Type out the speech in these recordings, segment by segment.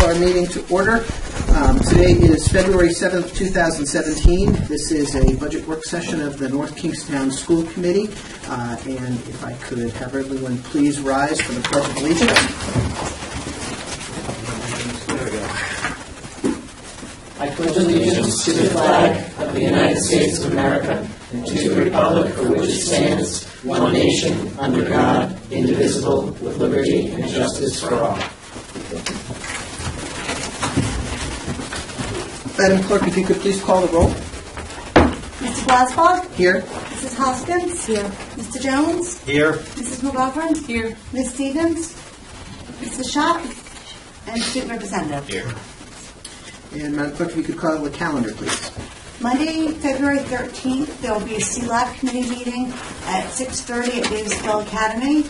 our meeting to order. Today is February 7th, 2017. This is a budget work session of the North Kingstown School Committee. And if I could have everyone please rise for the Pledge of Allegiance. I pledge allegiance to the flag of the United States of America and to the republic for which it stands, one nation, under God, indivisible, with liberty and justice for all. Madam Clerk, if you could please call the roll. Mr. Glasbaugh? Here. Mrs. Hoskins? Here. Mr. Jones? Here. Mrs. McLaughlin? Here. Ms. Stevens? Mrs. Schott? And Student Representative? Here. And Madam Clerk, if you could call the calendar, please. Monday, February 13th, there will be a CLAB committee meeting at 6:30 at Davisville Academy.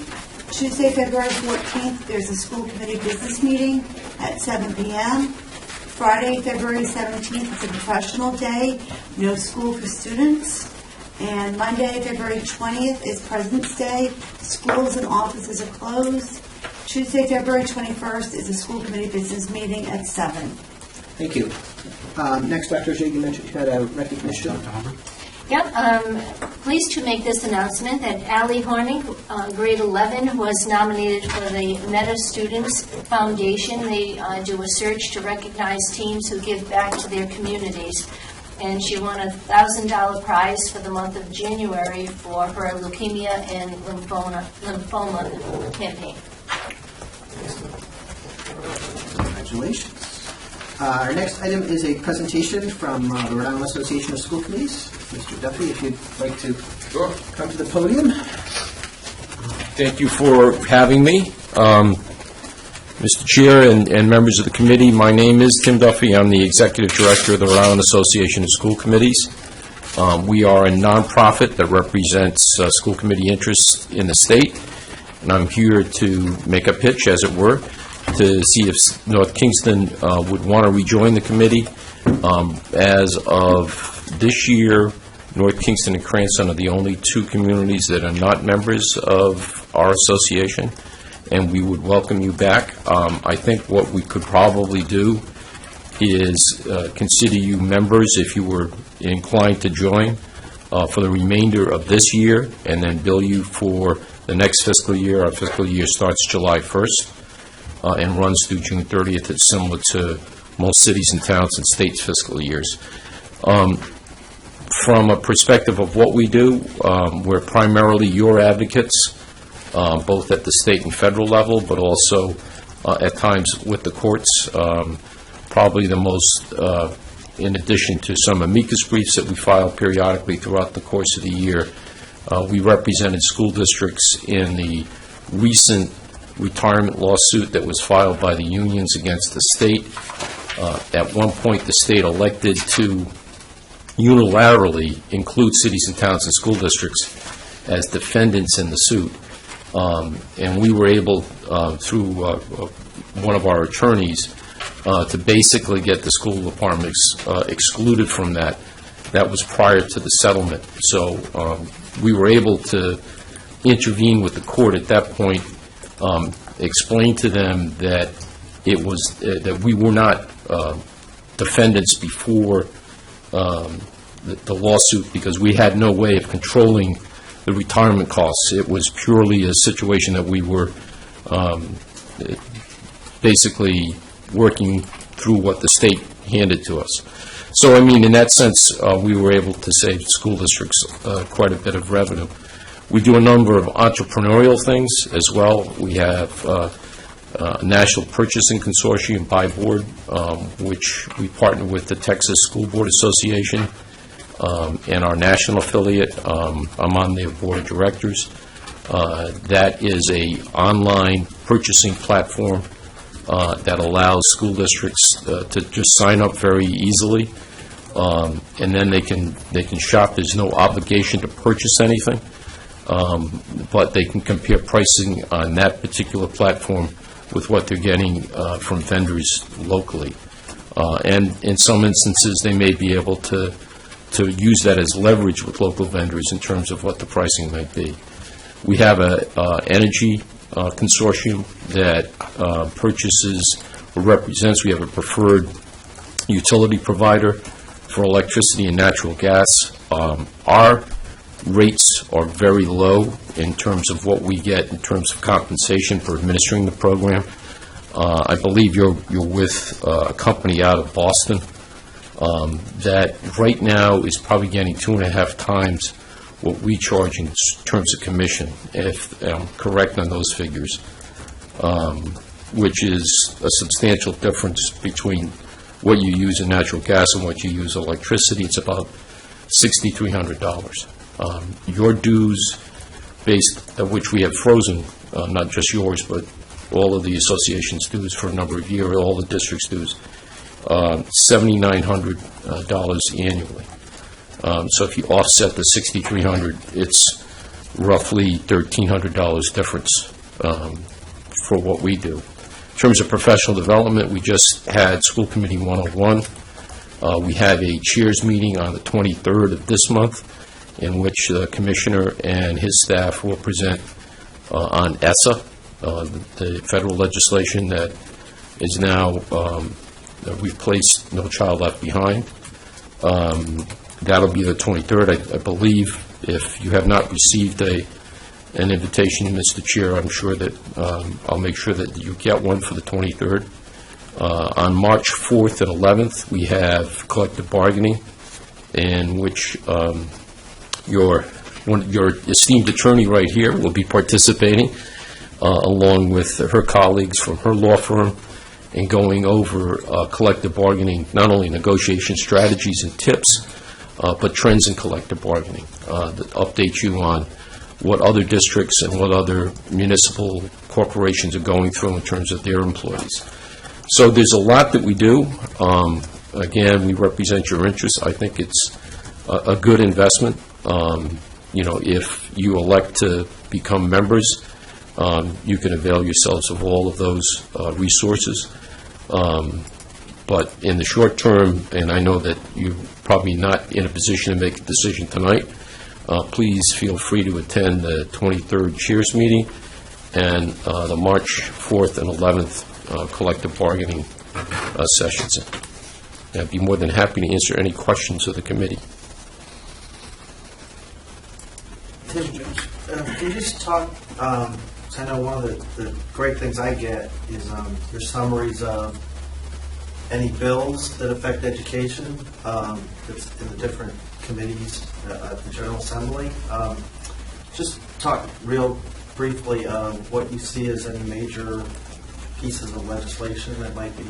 Tuesday, February 14th, there's a school committee business meeting at 7 p.m. Friday, February 17th, it's a professional day, no school for students. And Monday, February 20th is President's Day. Schools and offices are closed. Tuesday, February 21st is a school committee business meeting at 7. Thank you. Next, Dr. Ajay, you mentioned you had a recognition. Yep, pleased to make this announcement that Allie Horning, grade 11, was nominated for the Meta Students Foundation. They do a search to recognize teams who give back to their communities. And she won a $1,000 prize for the month of January for her leukemia and lymphoma campaign. Congratulations. Our next item is a presentation from the Rhode Island Association of School Committees. Mr. Duffy, if you'd like to come to the podium. Thank you for having me. Mr. Chair and members of the committee, my name is Tim Duffy. I'm the Executive Director of the Rhode Island Association of School Committees. We are a nonprofit that represents school committee interests in the state, and I'm here to make a pitch, as it were, to see if North Kingston would want to rejoin the committee. As of this year, North Kingston and Cranston are the only two communities that are not members of our association, and we would welcome you back. I think what we could probably do is consider you members if you were inclined to join for the remainder of this year, and then bill you for the next fiscal year. Our fiscal year starts July 1st. And runs through June 30th. It's similar to most cities and towns and states' fiscal years. From a perspective of what we do, we're primarily your advocates, both at the state and federal level, but also at times with the courts. Probably the most, in addition to some amicus briefs that we file periodically throughout the course of the year, we represented school districts in the recent retirement lawsuit that was filed by the unions against the state. At one point, the state elected to unilaterally include cities and towns and school districts as defendants in the suit. And we were able, through one of our attorneys, to basically get the school departments excluded from that. That was prior to the settlement. So we were able to intervene with the court at that point, explain to them that it was that we were not defendants before the lawsuit, because we had no way of controlling the retirement costs. It was purely a situation that we were basically working through what the state handed to us. So, I mean, in that sense, we were able to save school districts quite a bit of revenue. We do a number of entrepreneurial things as well. We have a National Purchasing Consortium by board, which we partner with the Texas School Board Association and our national affiliate. I'm on their board of directors. That is a online purchasing platform that allows school districts to just sign up very easily, and then they can shop. There's no obligation to purchase anything. But they can compare pricing on that particular platform with what they're getting from vendors locally. And in some instances, they may be able to use that as leverage with local vendors in terms of what the pricing might be. We have an energy consortium that purchases represents, we have a preferred utility provider for electricity and natural gas. Our rates are very low in terms of what we get in terms of compensation for administering the program. I believe you're with a company out of Boston that right now is probably getting 2.5 times what we charge in terms of commission, if I'm correct on those figures, which is a substantial difference between what you use in natural gas and what you use in electricity. It's about $6,300. Your dues, which we have frozen, not just yours, but all of the association's dues for a number of years, all the district's dues, $7,900 annually. So if you offset the $6,300, it's roughly $1,300 difference for what we do. In terms of professional development, we just had School Committee 101. We have a chairs meeting on the 23rd of this month, in which the commissioner and his staff will present on ESSA, the federal legislation that is now, we've placed No Child Left Behind. That'll be the 23rd. I believe if you have not received an invitation, Mr. Chair, I'm sure that I'll make sure that you get one for the 23rd. On March 4th and 11th, we have collective bargaining, in which your esteemed attorney right here will be participating, along with her colleagues from her law firm, in going over collective bargaining, not only negotiation strategies and tips, but trends in collective bargaining, that update you on what other districts and what other municipal corporations are going through in terms of their employees. So there's a lot that we do. Again, we represent your interests. I think it's a good investment. If you elect to become members, you can avail yourselves of all of those resources. But in the short term, and I know that you're probably not in a position to make a decision tonight, please feel free to attend the 23rd chairs meeting and the March 4th and 11th collective bargaining sessions. I'd be more than happy to answer any questions of the committee. Tim Jones, can you just talk, I know one of the great things I get is your summaries of any bills that affect education that's in the different committees at the General Assembly. Just talk real briefly what you see as any major pieces of legislation that might be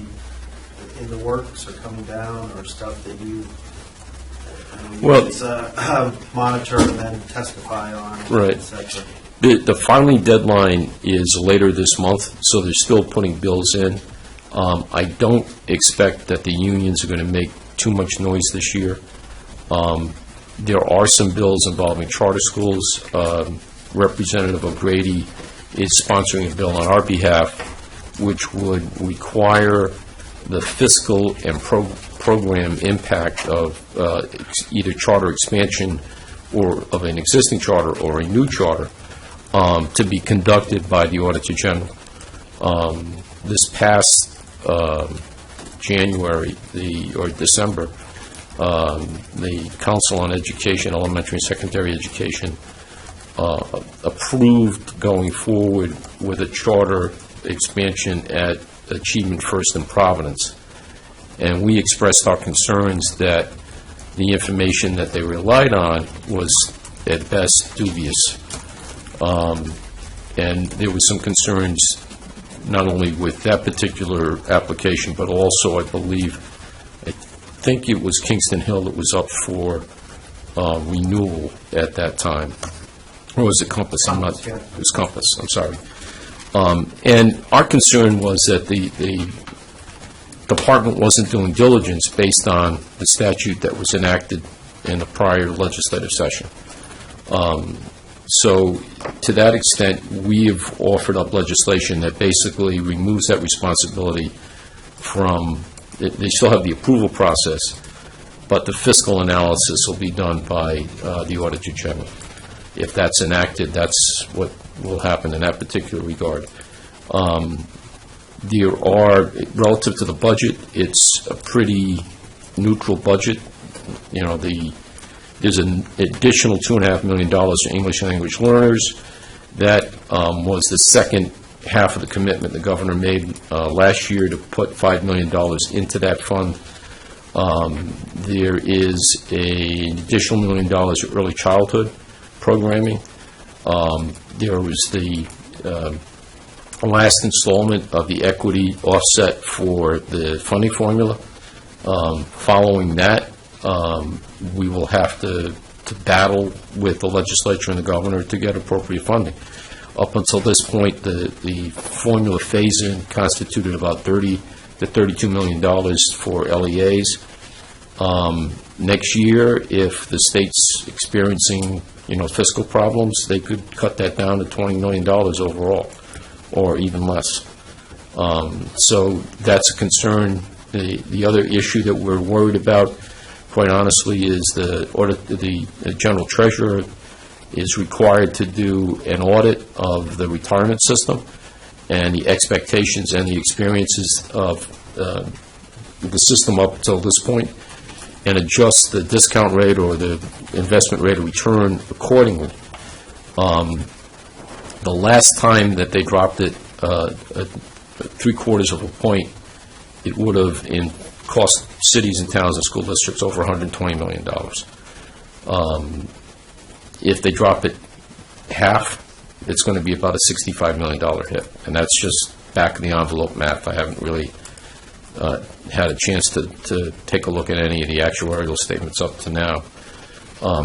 in the works or coming down, or stuff that you monitor and then testify on, Right. etc. The filing deadline is later this month, so they're still putting bills in. I don't expect that the unions are going to make too much noise this year. There are some bills involving charter schools. Representative O'Grady is sponsoring a bill on our behalf, which would require the fiscal and program impact of either charter expansion or of an existing charter or a new charter to be conducted by the Auditor General. This past January or December, the Council on Education, Elementary and Secondary Education, approved going forward with a charter expansion at Achievement First in Providence. And we expressed our concerns that the information that they relied on was at best dubious. And there was some concerns not only with that particular application, but also, I think it was Kingston Hill that was up for renewal at that time. Or was it Compass? Compass, yeah. It was Compass, I'm sorry. And our concern was that the department wasn't doing diligence based on the statute that was enacted in the prior legislative session. So to that extent, we have offered up legislation that basically removes that responsibility from, they still have the approval process, but the fiscal analysis will be done by the Auditor General. If that's enacted, that's what will happen in that particular regard. There are, relative to the budget, it's a pretty neutral budget. You know, there's an additional $2.5 million for English language learners. That was the second half of the commitment the governor made last year to put $5 million into that fund. There is an additional $1 million of early childhood programming. There was the last installment of the equity offset for the funding formula. Following that, we will have to battle with the legislature and the governor to get appropriate funding. Up until this point, the formula phase-in constituted about $30 to $32 million for LEAs. Next year, if the state's experiencing, fiscal problems, they could cut that down to $20 million overall, or even less. So that's a concern. The other issue that we're worried about, quite honestly, is the general treasurer is required to do an audit of the retirement system and the expectations and the experiences of the system up until this point, and adjust the discount rate or the investment rate of return accordingly. The last time that they dropped it 3/4 of a point, it would have cost cities and towns and school districts over $120 million. If they drop it half, it's going to be about a $65 million hit, and that's just back-of-the-envelope math. I haven't really had a chance to take a look at any of the actuarial statements up to now.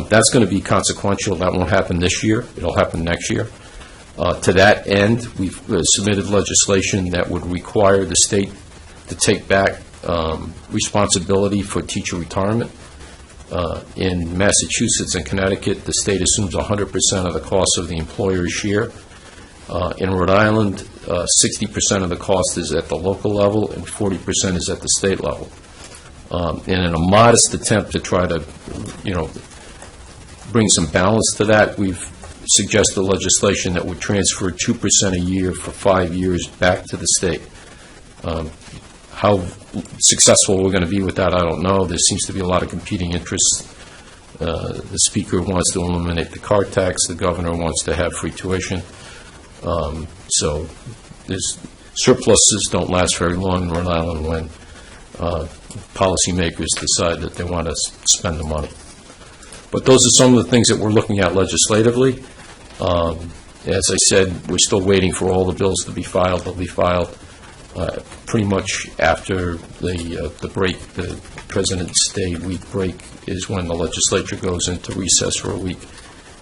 That's going to be consequential. That won't happen this year. It'll happen next year. To that end, we've submitted legislation that would require the state to take back responsibility for teacher retirement. In Massachusetts and Connecticut, the state assumes 100% of the cost of the employer's share. In Rhode Island, 60% of the cost is at the local level and 40% is at the state level. And in a modest attempt to try to, bring some balance to that, we've suggested legislation that would transfer 2% a year for 5 years back to the state. How successful we're going to be with that, I don't know. There seems to be a lot of competing interests. The Speaker wants to eliminate the car tax. The Governor wants to have free tuition. So there's surpluses don't last very long in Rhode Island when policymakers decide that they want to spend the money. But those are some of the things that we're looking at legislatively. As I said, we're still waiting for all the bills to be filed. They'll be filed pretty much after the break, the President's Day week break is when the legislature goes into recess for a week,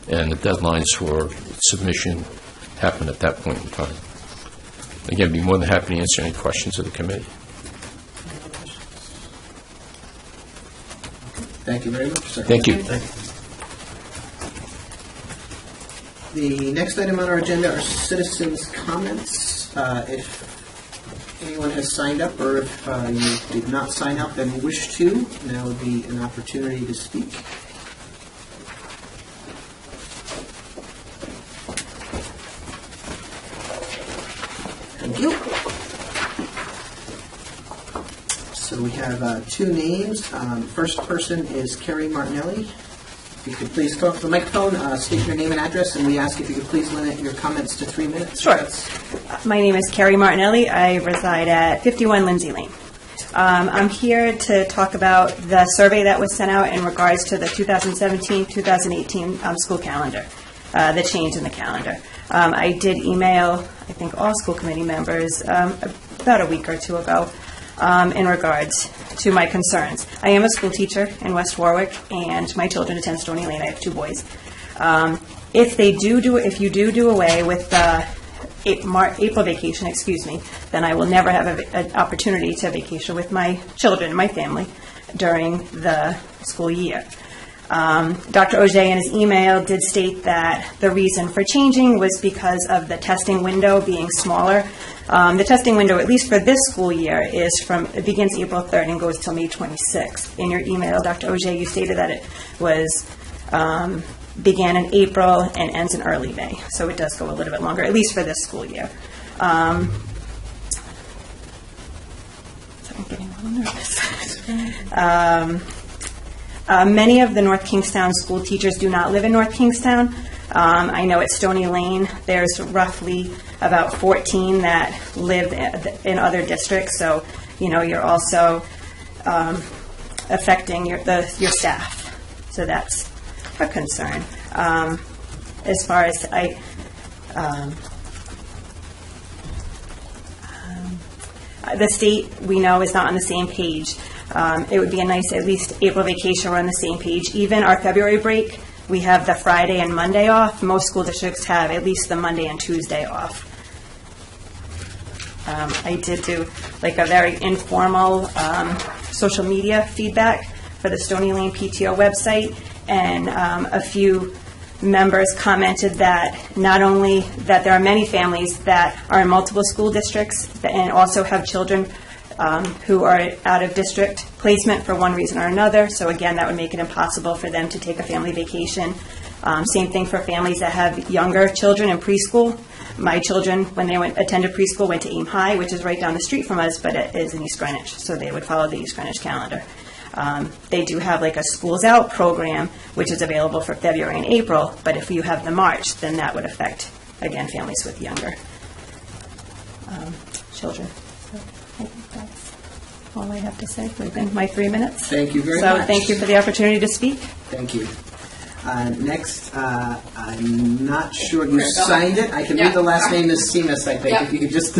and the deadlines for submission happen at that point in time. Again, I'd be more than happy to answer any questions of the committee. Thank you very much, sir. Thank you. The next item on our agenda are citizens' comments. If anyone has signed up, or if you did not sign up and wish to, now would be an opportunity to speak. Thank you. So we have two names. First person is Carrie Martinelli. If you could please talk to the microphone, state your name and address, and we ask if you could please limit your comments to 3 minutes. Sure. My name is Carrie Martinelli. I reside at 51 Lindsay Lane. I'm here to talk about the survey that was sent out in regards to the 2017-2018 school calendar, the change in the calendar. I did email, I think, all school committee members about a week or two ago in regards to my concerns. I am a school teacher in West Warwick, and my children attend Stony Lane. I have 2 boys. If you do away with the April vacation, then I will never have an opportunity to vacation with my children and my family during the school year. Dr. Auger in his email did state that the reason for changing was because of the testing window being smaller. The testing window, at least for this school year, it begins April 3rd and goes till May 26th. In your email, Dr. Auger, you stated that it began in April and ends in early May. So it does go a little bit longer, at least for this school year. Many of the North Kingstown school teachers do not live in North Kingstown. I know at Stony Lane, there's roughly about 14 that live in other districts, so, you're also affecting your staff. So that's a concern. As far as the state, we know, is not on the same page. It would be a nice, at least April vacation, we're on the same page. Even our February break, we have the Friday and Monday off. Most school districts have at least the Monday and Tuesday off. I did do like a very informal social media feedback for the Stony Lane PTO website, and a few members commented that not only that there are many families that are in multiple school districts and also have children who are out of district placement for one reason or another. So again, that would make it impossible for them to take a family vacation. Same thing for families that have younger children in preschool. My children, when they attended preschool, went to Aim High, which is right down the street from us, but it is in East Greenwich, so they would follow the East Greenwich calendar. They do have like a Schools Out program, which is available for February and April, but if you have the March, then that would affect, again, families with younger children. So I think that's all I have to say within my 3 minutes. Thank you very much. So thank you for the opportunity to speak. Thank you. Next, I'm not sure you signed it. I can read the last name is Seamus, I think. If you could just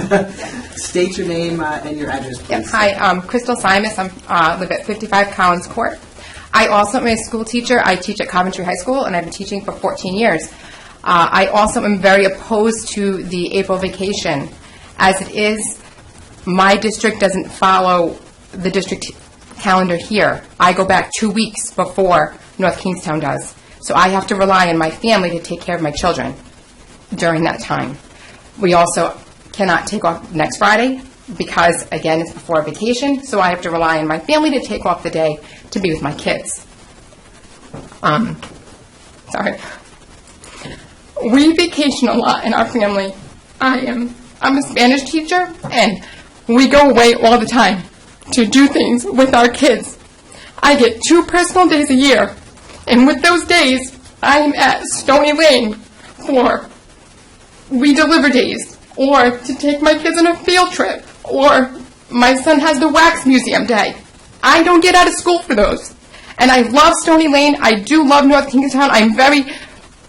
state your name and your address, please. Yep. Hi, I'm Crystal Simus. I live at 55 Collins Court. I also am a school teacher. I teach at Coventry High School, and I've been teaching for 14 years. I also am very opposed to the April vacation. As it is, my district doesn't follow the district calendar here. I go back 2 weeks before North Kingstown does. So I have to rely on my family to take care of my children during that time. We also cannot take off next Friday because, again, it's before vacation, so I have to rely on my family to take off the day to be with my kids. Sorry. We vacation a lot in our family. I'm a Spanish teacher, and we go away all the time to do things with our kids. I get 2 personal days a year. And with those days, I am at Stony Lane for We Deliver days, or to take my kids on a field trip, or my son has the Wax Museum day. I don't get out of school for those. And I love Stony Lane. I do love North Kingstown. I'm very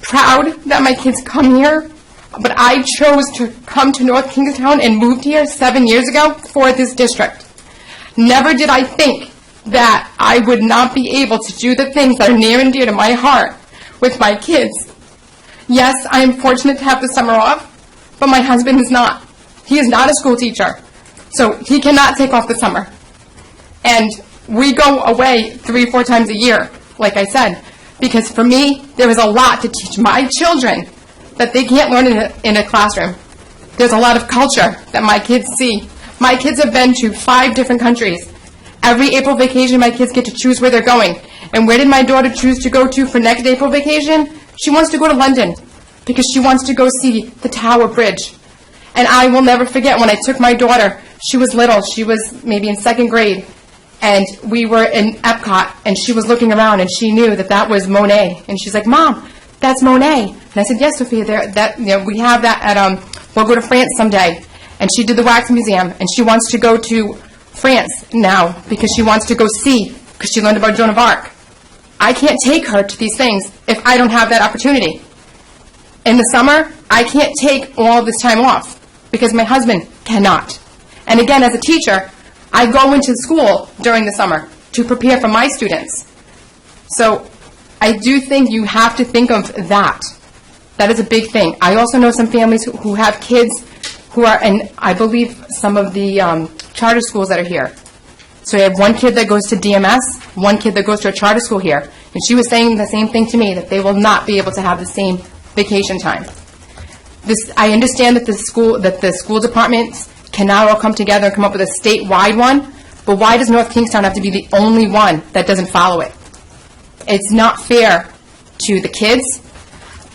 proud that my kids come here. But I chose to come to North Kingstown and moved here 7 years ago for this district. Never did I think that I would not be able to do the things that are near and dear to my heart with my kids. Yes, I am fortunate to have the summer off, but my husband is not. He is not a school teacher, so he cannot take off the summer. And we go away 3-4 times a year, like I said, because for me, there is a lot to teach my children that they can't learn in a classroom. There's a lot of culture that my kids see. My kids have been to 5 different countries. Every April vacation, my kids get to choose where they're going. And where did my daughter choose to go to for next April vacation? She wants to go to London because she wants to go see the Tower Bridge. And I will never forget when I took my daughter. She was little. She was maybe in 2nd grade. And we were in Epcot, and she was looking around, and she knew that that was Monet. And she's like, "Mom, that's Monet." And I said, "Yes, Sophia, we have that at, we'll go to France someday." And she did the Wax Museum, and she wants to go to France now because she wants to go see, because she learned about Joan of Arc. I can't take her to these things if I don't have that opportunity. In the summer, I can't take all this time off because my husband cannot. And again, as a teacher, I go into school during the summer to prepare for my students. So I do think you have to think of that. That is a big thing. I also know some families who have kids who are in, I believe, some of the charter schools that are here. So you have one kid that goes to DMS, one kid that goes to a charter school here. And she was saying the same thing to me, that they will not be able to have the same vacation time. I understand that the school departments can now all come together and come up with a statewide one, but why does North Kingstown have to be the only one that doesn't follow it? It's not fair to the kids.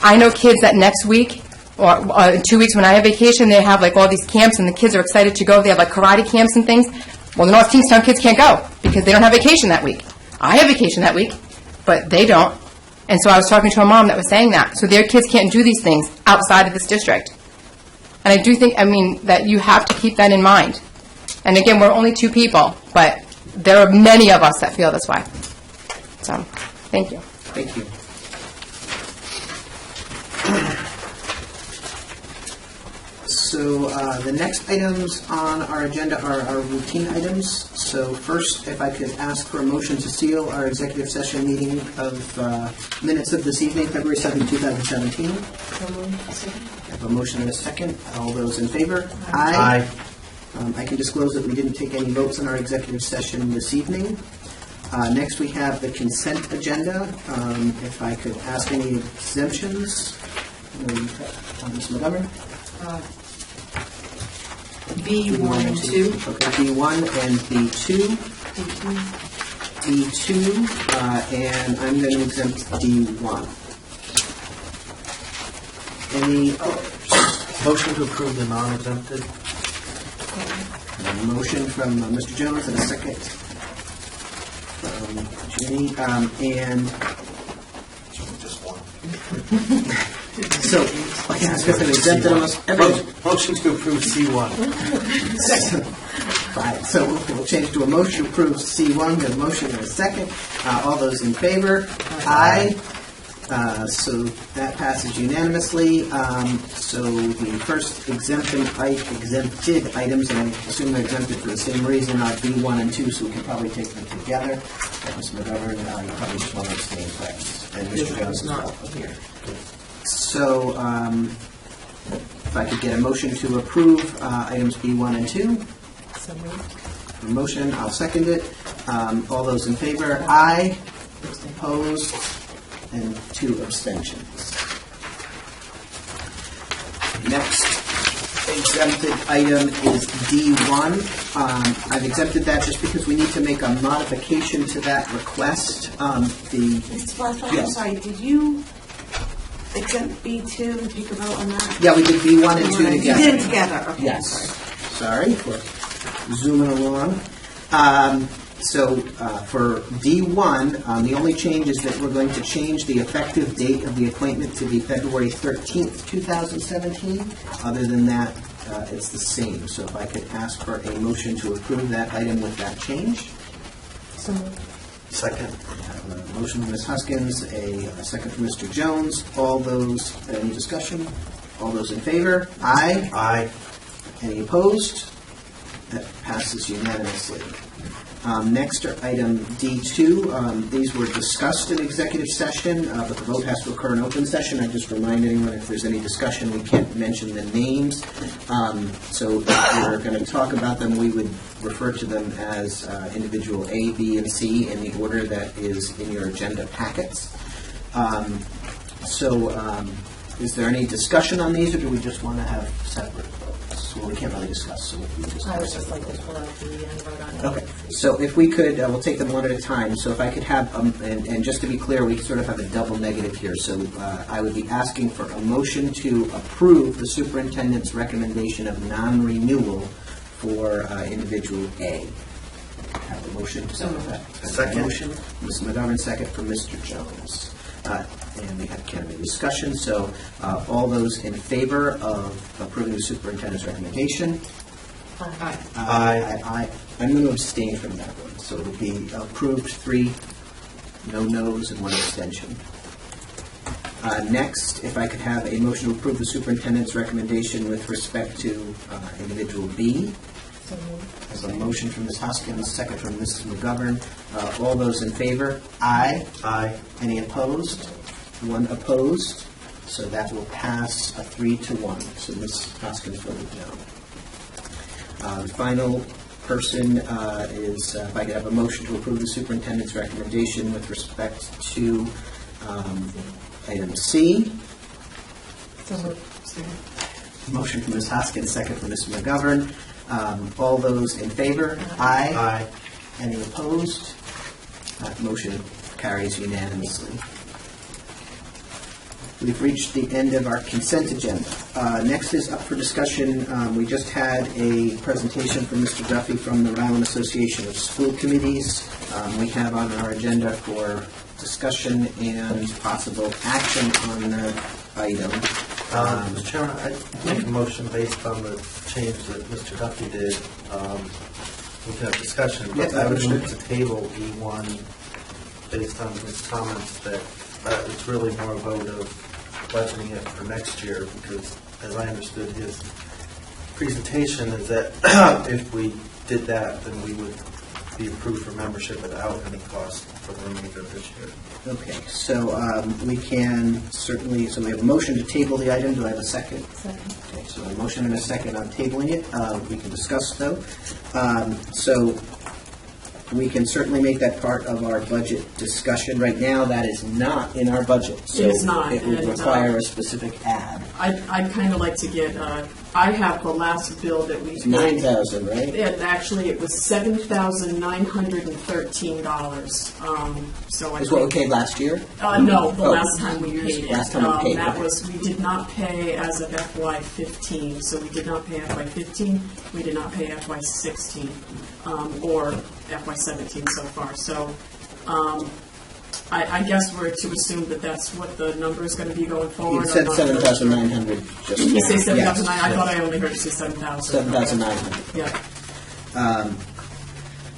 I know kids that next week, or in 2 weeks when I have vacation, they have like all these camps and the kids are excited to go. They have like karate camps and things. Well, the North Kingstown kids can't go because they don't have vacation that week. I have vacation that week, but they don't. And so I was talking to a mom that was saying that. So their kids can't do these things outside of this district. And I do think, that you have to keep that in mind. And again, we're only 2 people, but there are many of us that feel this way. So, thank you. Thank you. So the next items on our agenda are our routine items. So first, if I could ask for a motion to seal our executive session meeting of minutes of this evening, February 7, 2017. I have a motion and a second. All those in favor? Aye. I can disclose that we didn't take any votes in our executive session this evening. Next, we have the consent agenda. If I could ask any exemptions. Ms. Montgomery? B1 and 2. Okay, B1 and B2. B2, and I'm going to exempt D1. Any, Motion to approve the non-exempted. a motion from Mr. Jones and a second from Ginny, and Just one. so, okay, I was going to exempt almost every. Motion to approve C1. Right, so we'll change to a motion to approve C1, get a motion and a second. All those in favor? Aye. So that passes unanimously. So the first exempted items, and I assume they're exempted for the same reason, are B1 and 2, so we can probably take them together. Ms. McGovern, you probably just want to abstain, correct? And Mr. Jones as well. Here. So if I could get a motion to approve items B1 and 2. So moved. A motion, I'll second it. All those in favor? Aye. Opposed? And 2 abstentions. Next exempted item is D1. I've exempted that just because we need to make a modification to that request. Mr. Blackwell, I'm Yes. sorry, did you exempt B2 and take a vote on that? Yeah, we did B1 and 2 You together. did it together, okay. Yes. Sorry for zooming along. So for D1, the only change is that we're going to change the effective date of the appointment to be February 13th, 2017. Other than that, it's the same. So if I could ask for a motion to approve that item with that change. So moved. Second. I have a motion from Ms. Huskins, a second from Mr. Jones. All those, any discussion? All those in favor? Aye. Aye. Any opposed? That passes unanimously. Next are item D2. These were discussed in executive session, but the vote has to occur in open session. I just remind anyone if there's any discussion, we can't mention the names. So if we're going to talk about them, we would refer to them as individual A, B, and C in the order that is in your agenda packets. Is there any discussion on these, or do we just want to have separate votes? Well, we can't really discuss, so we just... I would just like to pull out the and vote on it. Okay, so if we could, we'll take them one at a time. So if I could have, and just to be clear, we sort of have a double negative here. So I would be asking for a motion to approve the superintendent's recommendation of non-renewal for individual A. Have a motion to that. Second. Motion, Ms. McGovern, second from Mr. Jones. And we have Kennedy discussion. So all those in favor of approving the superintendent's recommendation? Aye. Aye. I'm going to abstain from that one. So it will be approved 3, no no's, and 1 abstention. Next, if I could have a motion to approve the superintendent's recommendation with respect to individual B. So moved. There's a motion from Ms. Hoskins, second from Mrs. McGovern. All those in favor? Aye. Aye. Any opposed? 1 opposed. So that will pass 3-1. So Ms. Hoskins voted no. The final person is, if I could have a motion to approve the superintendent's recommendation with respect to item C. So moved. Motion from Ms. Hoskins, second from Ms. McGovern. All those in favor? Aye. Aye. Any opposed? That motion carries unanimously. We've reached the end of our consent agenda. Next is up for discussion. We just had a presentation from Mr. Duffy from the Rhode Island Association of School Committees. We have on our agenda for discussion and possible action on the item. Mr. Chairman, I'd make a motion based on the change that Mr. Duffy did. We can have discussion, but Yes, I would understood. move to table E1 based on his comments that it's really more a vote of budgeting it for next year, because as I understood his presentation is that if we did that, then we would be approved for membership without any cost for the remainder of this year. Okay, so we can certainly, so we have a motion to table the item. Do I have a second? Second. Okay, so a motion and a second on tabling it. We can discuss, though. So we can certainly make that part of our budget discussion. Right now, that is not in our budget. It is not, So it would and, require a specific add. I'd kind of like to get, I have the last bill that we It's paid. 9,000, right? And actually, it was $7,913. So I Is what we think, paid last year? no, the Oh. last time we paid it. Last time we paid, That okay. was, we did not pay as of FY15, so we did not pay FY15, we did not pay FY16, or FY17 so far. So, I guess we're to assume that that's what the number is going to be going forward. You said I'm not really sure. 7,900 just Did you say now. 7,900? I Yes, thought I only heard you say 7,000. 7,900. Yeah.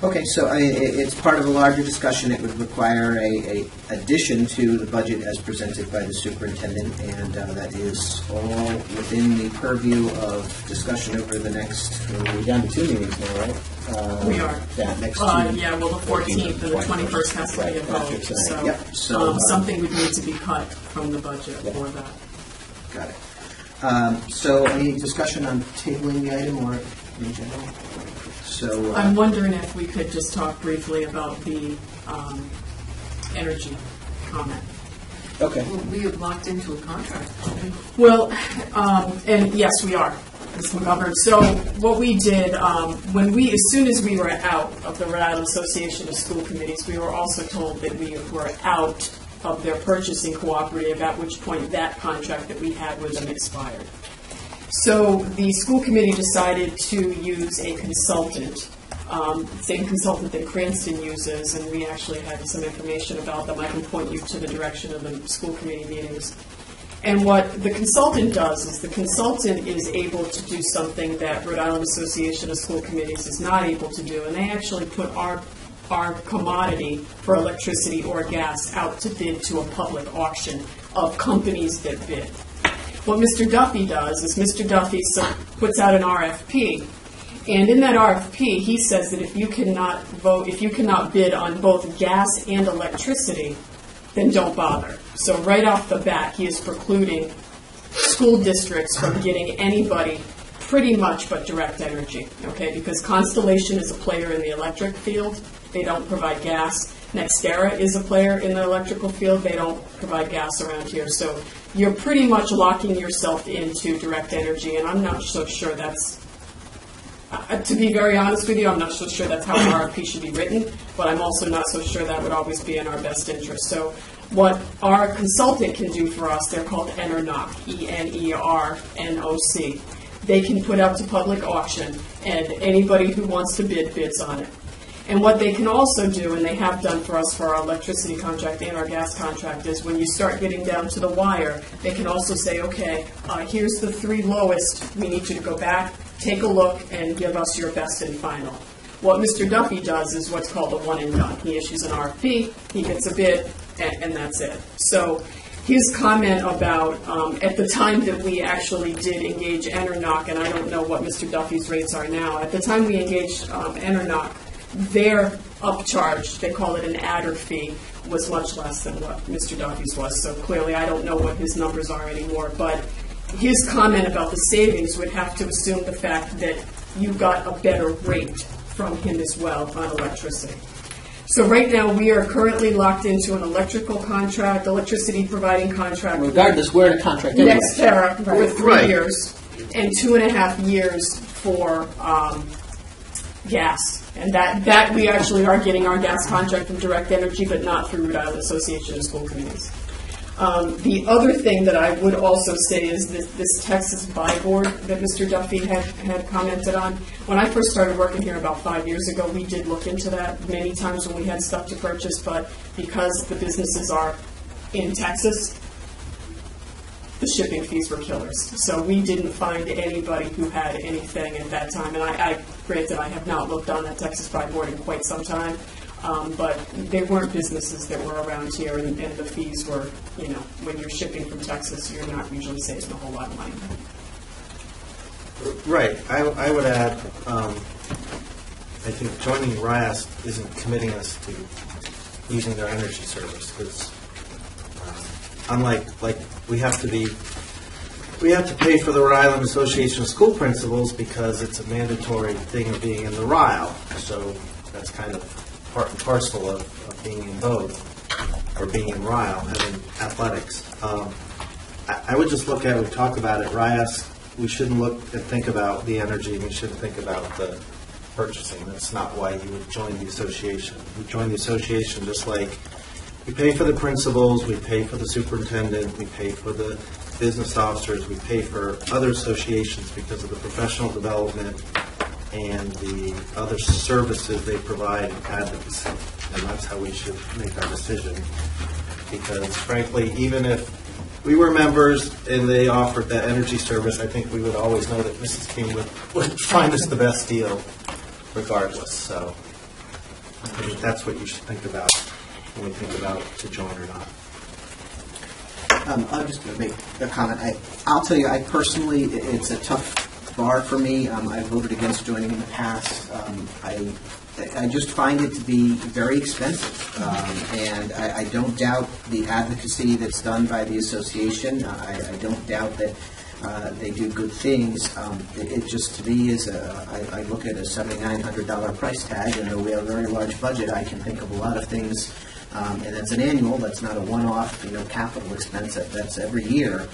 Okay, so it's part of a larger discussion. It would require a addition to the budget as presented by the superintendent, and that is all within the purview of discussion over the next, we're down to 2 meetings now, right? We are. Yeah, next 2. Yeah, well, the 14th and the 21st has to be a Right, after vote, tonight. so, Yep, so, something would need to be cut from the budget Yep. for that. Got it. So any discussion on tabling the item or in general? So, I'm wondering if we could just talk briefly about the energy comment. okay. Well, we have locked into a contract. Well, and yes, we are, Ms. McGovern. So what we did, as soon as we were out of the Rhode Island Association of School Committees, we were also told that we were out of their purchasing cooperative, at which point that contract that we had with them expired. So the school committee decided to use a consultant, same consultant that Cranston uses, and we actually had some information about them. I can point you to the direction of the school committee meetings. And what the consultant does is the consultant is able to do something that Rhode Island Association of School Committees is not able to do, and they actually put our commodity for electricity or gas out to bid to a public auction of companies that bid. What Mr. Duffy does is Mr. Duffy puts out an RFP, and in that RFP, he says that if you cannot bid on both gas and electricity, then don't bother. So right off the bat, he is precluding school districts from getting anybody pretty much but Direct Energy, okay? Because Constellation is a player in the electric field. They don't provide gas. NextEra is a player in the electrical field. They don't provide gas around here. So you're pretty much locking yourself into Direct Energy, and I'm not so sure that's, to be very honest with you, I'm not so sure that's how an RFP should be written, but I'm also not so sure that would always be in our best interest. So what our consultant can do for us, they're called ENERNOC, ENERNOC. They can put out to public auction, and anybody who wants to bid bids on it. And what they can also do, and they have done for us for our electricity contract and our gas contract, is when you start getting down to the wire, they can also say, okay, here's the 3 lowest, we need you to go back, take a look, and give us your best and final. What Mr. Duffy does is what's called a one and done. He issues an RFP, he gets a bid, and that's it. So his comment about, at the time that we actually did engage ENERNOC, and I don't know what Mr. Duffy's rates are now, at the time we engaged ENERNOC, their upcharge, they call it an adder fee, was much less than what Mr. Duffy's was. So clearly, I don't know what his numbers are anymore, but his comment about the savings would have to assume the fact that you got a better rate from him as well on electricity. So right now, we are currently locked into an electrical contract, electricity providing contract. Regardless, we're in a contract anyway. NextEra with 3 Right. years and 2.5 years for gas. And that we actually are getting our gas contract from Direct Energy, but not through Rhode Island Association of School Committees. The other thing that I would also say is this Texas Buy Board that Mr. Duffy had commented on. When I first started working here about 5 years ago, we did look into that many times when we had stuff to purchase, but because the businesses are in Texas, the shipping fees were killers. So we didn't find anybody who had anything at that time. And I granted, I have not looked on that Texas Buy Board in quite some time. But there weren't businesses that were around here, and the fees were, you know, when you're shipping from Texas, you're not usually saving a whole lot of money. Right. I would add, I think joining RIAS isn't committing us to using their energy service, because unlike, we have to pay for the Rhode Island Association of School Principals because it's a mandatory thing of being in the RILE. So that's kind of part and parcel of being in both, or being in RILE, having athletics. I would just look at it, we talk about it, RIAS, we shouldn't look and think about the energy, and we shouldn't think about the purchasing. That's not why you would join the association. You join the association just like we pay for the principals, we pay for the superintendent, we pay for the business officers, we pay for other associations because of the professional development and the other services they provide in advocacy. And that's how we should make our decision. Because frankly, even if we were members and they offered that energy service, I think we would always know that Mrs. King would find us the best deal regardless. So I think that's what you should think about when we think about to join or not. I'm just going to make a comment. I'll tell you, I personally, it's a tough bar for me. I voted against joining in the past. I just find it to be very expensive, and I don't doubt the advocacy that's done by the association. I don't doubt that they do good things. It just, to me, is I look at a $7,900 price tag, and though we have a very large budget, I can think of a lot of things, and that's an annual, that's not a one-off, capital expense, that's every year.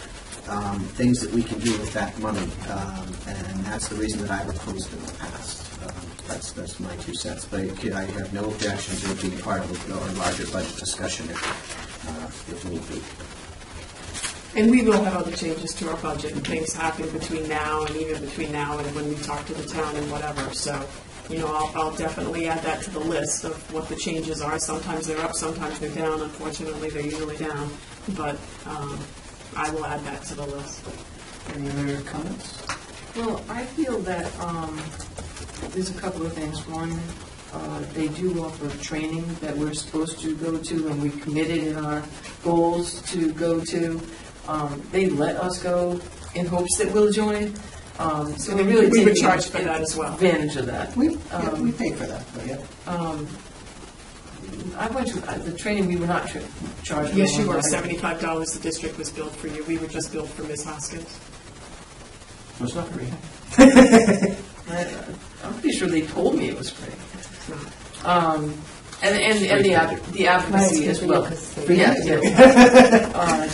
Things that we can do with that money, and that's the reason that I've opposed it in the past. That's my 2 cents, but I have no objection to it being part of a larger budget discussion if need be. And we will have other changes to our budget, and things happen between now and even between now and when we talk to the town and whatever. So, I'll definitely add that to the list of what the changes are. Sometimes they're up, sometimes they're down. Unfortunately, they're usually down, but I will add that to the list. Any other comments? Well, I feel that there's a couple of things. One, they do offer training that we're supposed to go to, and we committed in our goals to go to. They let us go in hopes that we'll join. So they really we would take charge for that as well. advantage of that. We pay for that, but yeah. I went to the training. We were not charged. for Yes, you one, were. but $75 the district was billed for you. We were just billed for Ms. Hoskins. It's not free. I'm pretty sure they told me it was free. And the advocacy as well. Yeah,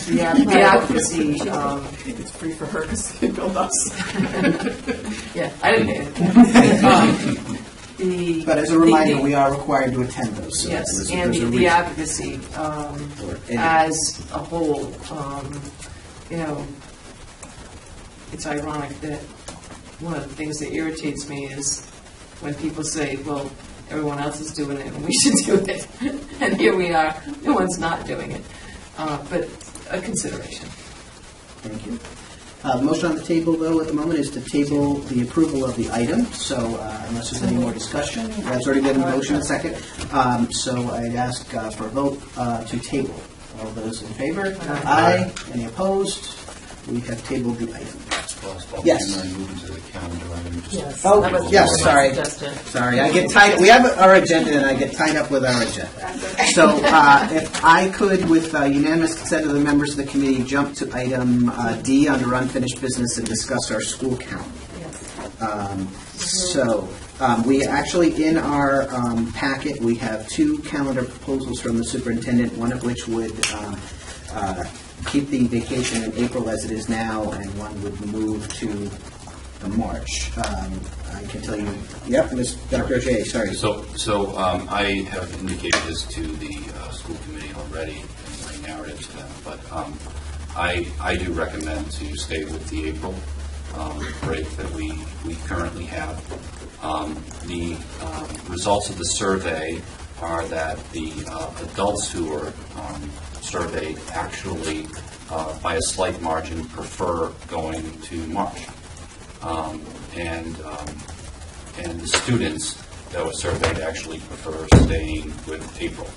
yeah. The advocacy. It's free for her because they billed us. Yeah, I didn't pay it. But as a reminder, we are required to attend those. So Yes, there's and a the reason. advocacy as a whole, it's ironic that one of the things that irritates me is when people say, well, everyone else is doing it and we should do it. And here we are, no one's not doing it. But a consideration. Thank you. The motion on the table, though, at the moment is to table the approval of the item. So unless there's any more discussion, there's already been a motion, a second. So I'd ask for a vote to table. All those in favor? Aye. Any opposed? We have tabled the item. Yes. Yes. Oh, that was yes, my sorry. suggestion. Sorry, I get tied, we have our agenda and I get tied up with our agenda. So if I could, with unanimous consent of the members of the committee, jump to item D under unfinished business and discuss our school calendar. We actually, in our packet, we have 2 calendar proposals from the superintendent, one of which would keep the vacation in April as it is now, and one would move to March. I can tell you, yep, Ms. Dr. O'Shea, sorry. So I have indicated this to the school committee already in my narrative to them. But I do recommend to stay with the April break that we currently have. The results of the survey are that the adults who are surveyed actually, by a slight margin, prefer going to March. And the students that were surveyed actually prefer staying with April.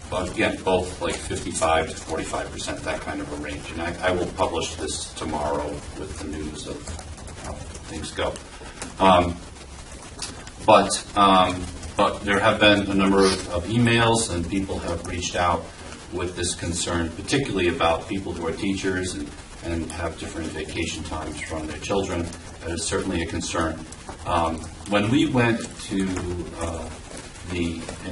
But again, both like 55 to 45%, that kind of a range. And I will publish this tomorrow with the news of how things go. But there have been a number of emails, and people have reached out with this concern, particularly about people who are teachers and have different vacation times from their children. That is certainly a concern. When we went to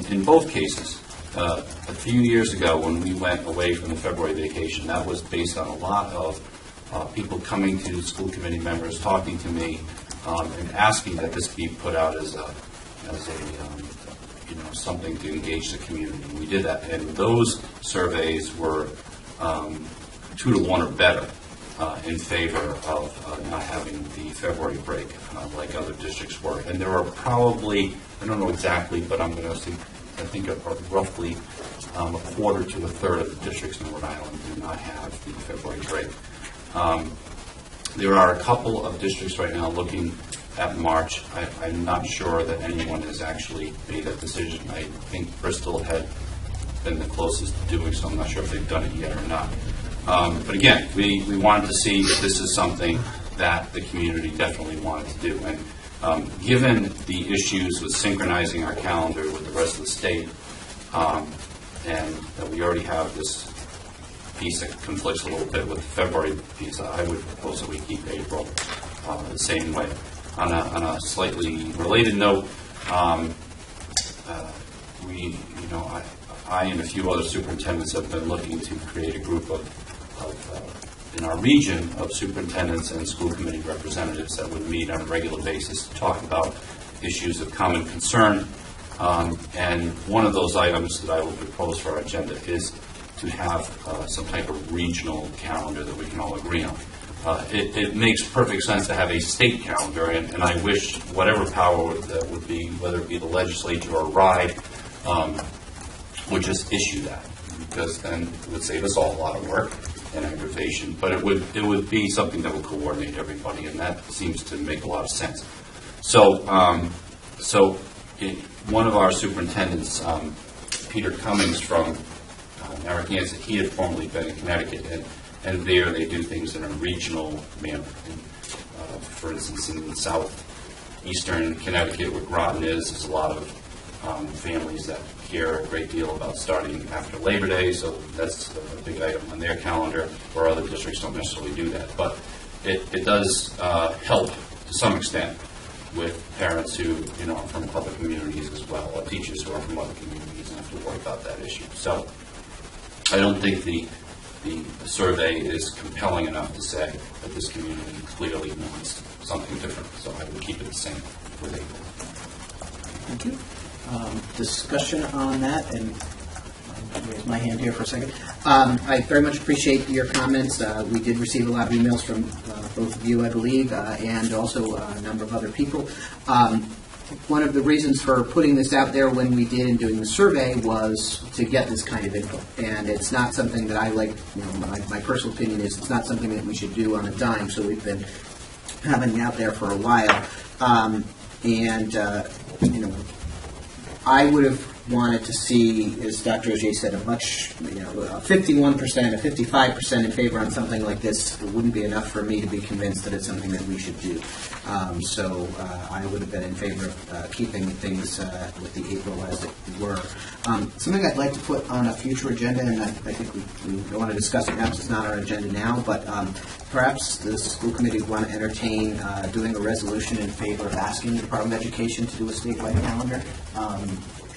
in both cases, a few years ago when we went away from the February vacation, that was based on a lot of people coming to school committee members, talking to me, and asking that this be put out as something to engage the community. We did that, and those surveys were 2 to 1 or better in favor of not having the February break like other districts were. And there are probably, I don't know exactly, but I'm going to say, I think roughly a quarter to a third of the districts in Rhode Island do not have the February break. There are a couple of districts right now looking at March. I'm not sure that anyone has actually made that decision. I think Bristol had been the closest to doing so. I'm not sure if they've done it yet or not. But again, we wanted to see if this is something that the community definitely wanted to do. And given the issues with synchronizing our calendar with the rest of the state, and that we already have this piece that conflicts a little bit with the February piece, I would propose that we keep April the same way. On a slightly related note, I and a few other superintendents have been looking to create a group of in our region of superintendents and school committee representatives that would meet on a regular basis to talk about issues of common concern. And one of those items that I will propose for our agenda is to have some type of regional calendar that we can all agree on. It makes perfect sense to have a state calendar, and I wish whatever power that would be, whether it be the legislature or RIDE, would just issue that, because then it would save us all a lot of work and aggravation. But it would be something that would coordinate everybody, and that seems to make a lot of sense. So, one of our superintendents, Peter Cummings from Narragansett, he had formerly been in Connecticut, and there they do things in a regional manner. For instance, in southeastern Connecticut, where Groton is, there's a lot of families that care a great deal about starting after Labor Day, so that's a big item on their calendar, where other districts don't necessarily do that. But it does help to some extent with parents who are from other communities as well, or teachers who are from other communities and have to worry about that issue. So I don't think the survey is compelling enough to say that this community clearly wants something different, so I would keep it the same with April. Thank you. Discussion on that, and I'll raise my hand here for a second. I very much appreciate your comments. We did receive a lot of emails from both of you, I believe, and also a number of other people. One of the reasons for putting this out there when we did in doing the survey was to get this kind of input. And it's not something that I like, my personal opinion is it's not something that we should do on a dime, so we've been having it out there for a while. I would have wanted to see, as Dr. Ogier said, a much, 51%, a 55% in favor on something like this. It wouldn't be enough for me to be convinced that it's something that we should do. So I would have been in favor of keeping things with the April as it were. Something I'd like to put on a future agenda, and I think we don't want to discuss it now because it's not our agenda now, but perhaps the school committee would want to entertain doing a resolution in favor of asking the Department of Education to do a statewide calendar.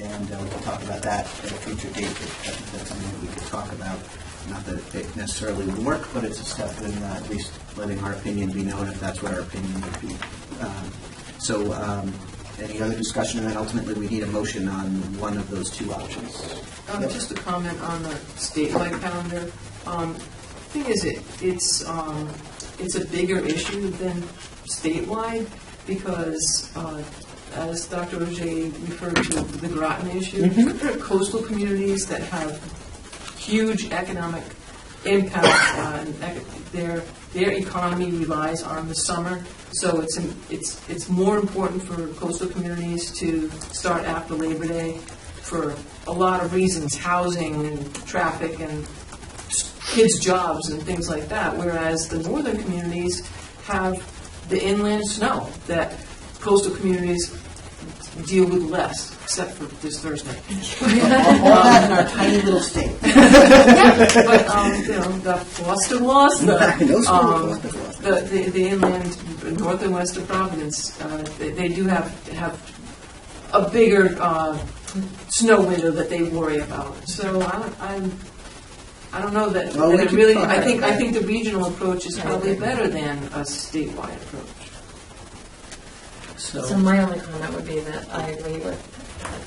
And we can talk about that at a future date. If that's something that we could talk about. Not that it necessarily would work, but it's a step in at least letting our opinion be known if that's what our opinion would be. Any other discussion, and then ultimately we need a motion on one of those two options. Yep. Just a comment on the statewide calendar. Thing is, it's a bigger issue than statewide because, as Dr. Ogier referred to, the Groton issue, there are coastal communities that have huge economic impact. Their economy relies on the summer, so it's more important for coastal communities to start after Labor Day for a lot of reasons, housing and traffic and kids' jobs and things like that, whereas the northern communities have the inland snow that coastal communities deal with less, except for this Thursday. All that in our tiny little state. But, the Foster Gloucester, No school in Gloucester. the inland, north and west of Providence, they do have a bigger snow window that they worry about. So I don't know that, Well, that we it can really, talk I about think that. the regional approach is probably better than a statewide approach. So my only comment would be that I agree with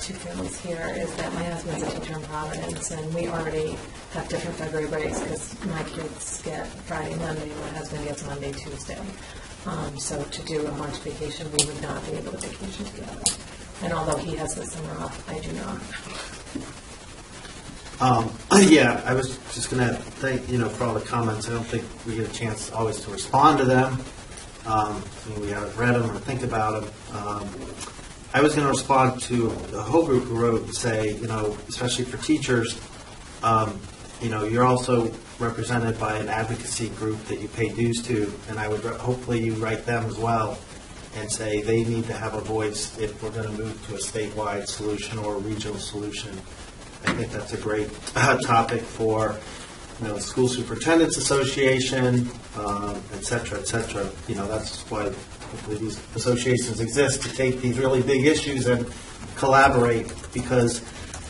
two families here, is that my husband's a teacher in Providence, and we already have different February breaks because my kids get Friday, Monday, my husband gets Monday, Tuesday. So to do a March vacation, we would not be able to vacation together. And although he has the summer off, I do not. Yeah, I was just going to thank, for all the comments. I don't think we get a chance always to respond to them. We haven't read them or think about them. I was going to respond to the whole group who wrote and say, especially for teachers, you're also represented by an advocacy group that you pay dues to, and I would hopefully you write them as well and say they need to have a voice if we're going to move to a statewide solution or a regional solution. I think that's a great topic for, School Superintendents Association, et cetera, et cetera. That's why hopefully these associations exist, to take these really big issues and collaborate, because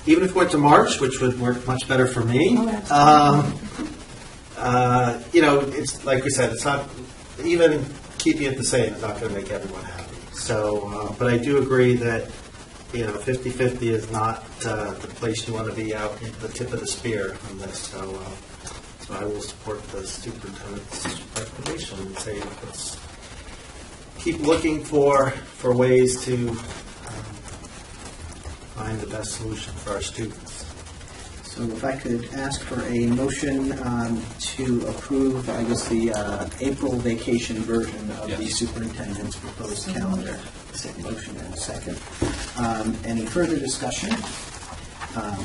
even if we went to March, which would work much better for me, it's like we said, it's not, even keeping it the same is not going to make everyone happy. So, but I do agree that 50-50 is not the place you want to be out at the tip of the spear on this. So I will support the superintendent's recommendation and say let's keep looking for ways to find the best solution for our students. So if I could ask for a motion to approve, I guess, the April vacation version of the Yes. superintendent's proposed calendar. Motion and a second. Any further discussion?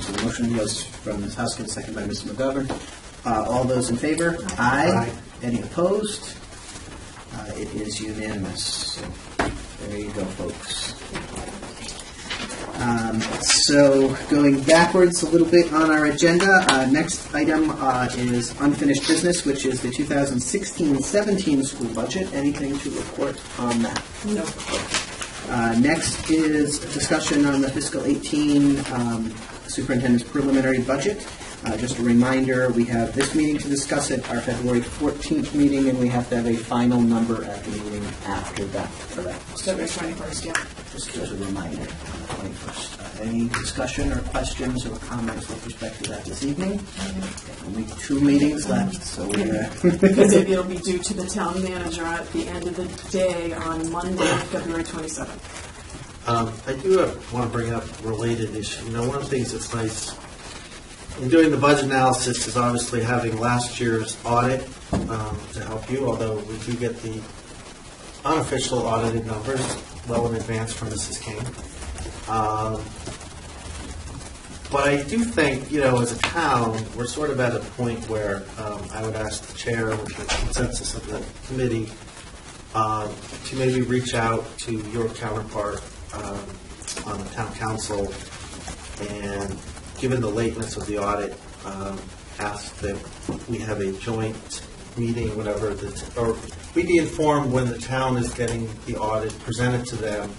So the motion goes from Ms. Huskin, second by Ms. McGovern. All those in favor? Aye. Any opposed? It is unanimous. There you go, folks. So going backwards a little bit on our agenda, next item is unfinished business, which is the 2016-17 school budget. Anything to report on that? No. Next is a discussion on the fiscal 18 superintendent's preliminary budget. Just a reminder, we have this meeting to discuss it, our February 14th meeting, and we have to have a final number at the meeting after that, correct? February 21st, yeah. Just as a reminder, on the 21st. Any discussion or questions or comments with respect to that this evening? Only 2 meetings left, so we're... Because it'll be due to the town manager at the end of the day on Monday, February 27th. I do want to bring up a related issue. One of the things that's nice in doing the budget analysis is obviously having last year's audit to help you, although we do get the unofficial audited numbers well in advance from Mrs. King. But I do think, as a town, we're sort of at a point where I would ask the chair with the consensus of the committee to maybe reach out to your counterpart on the town council and, given the lateness of the audit, ask that we have a joint meeting, whatever, or we be informed when the town is getting the audit presented to them,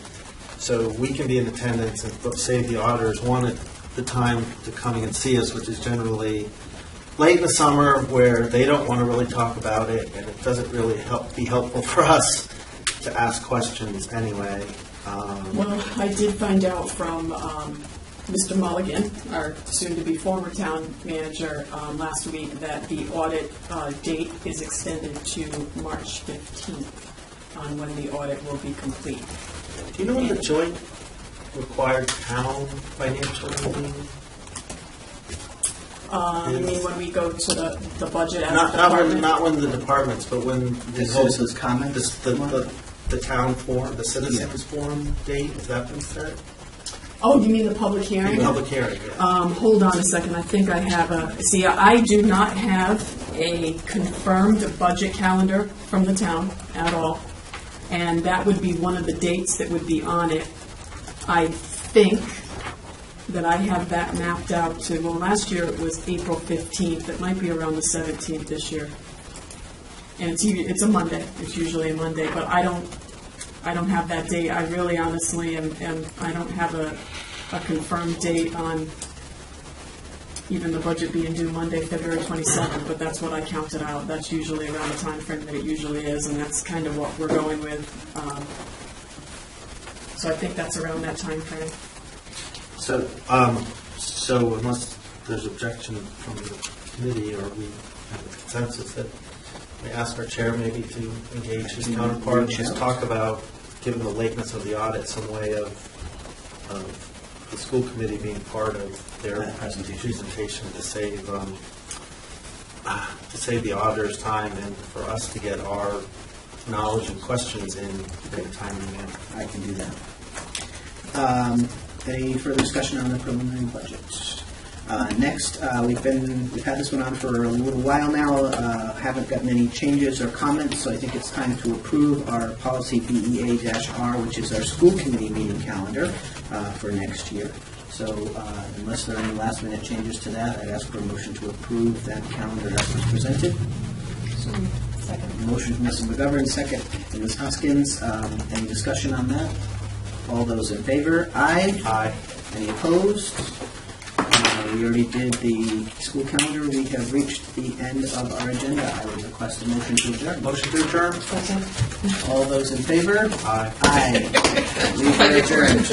so we can be in attendance and save the auditors the time to coming and see us, which is generally late in the summer where they don't want to really talk about it, and it doesn't really be helpful for us to ask questions anyway. Well, I did find out from Mr. Mulligan, our soon-to-be former town manager, last week that the audit date is extended to March 15th on when the audit will be complete. Do you know when the joint required town financial meeting? You mean when we go to the budget as a Not department? not when the departments, but when The citizens' comments? the town forum, the citizens forum date, has that been set? Oh, you mean the public hearing? Public hearing, yeah. Hold on a second, I think I have I do not have a confirmed budget calendar from the town at all, and that would be one of the dates that would be on it. I think that I have that mapped out to, well, last year it was April 15th, it might be around the 17th this year. And it's a Monday, it's usually a Monday, but I don't have that date. I really honestly am I don't have a confirmed date on even the budget being due Monday, February 27th, but that's what I counted out. That's usually around the time frame that it usually is, and that's kind of what we're going with. So I think that's around that time frame. So, so unless there's objection from the committee, or we have a consensus, that we ask our chair maybe to engage his counterpart, just talk about, given the lateness of the audit, some way of the school committee being part of their presentation to save the auditor's time and for us to get our knowledge and questions in a timely manner. I can do that. Any further discussion on the preliminary budget? Next, we've had this one on for a little while now, haven't gotten any changes or comments, so I think it's time to approve our policy BEA-R, which is our school committee meeting calendar for next year. So unless there are any last-minute changes to that, I'd ask for a motion to approve that calendar as was presented. Second. Motion from Ms. McGovern, second from Ms. Hoskins. Any discussion on that? All those in favor? Aye. Aye. Any opposed? We already did the school calendar. We have reached the end of our agenda. I would request a motion to adjourn. Motion to adjourn? All those in favor? Aye. Aye. We are adjourned.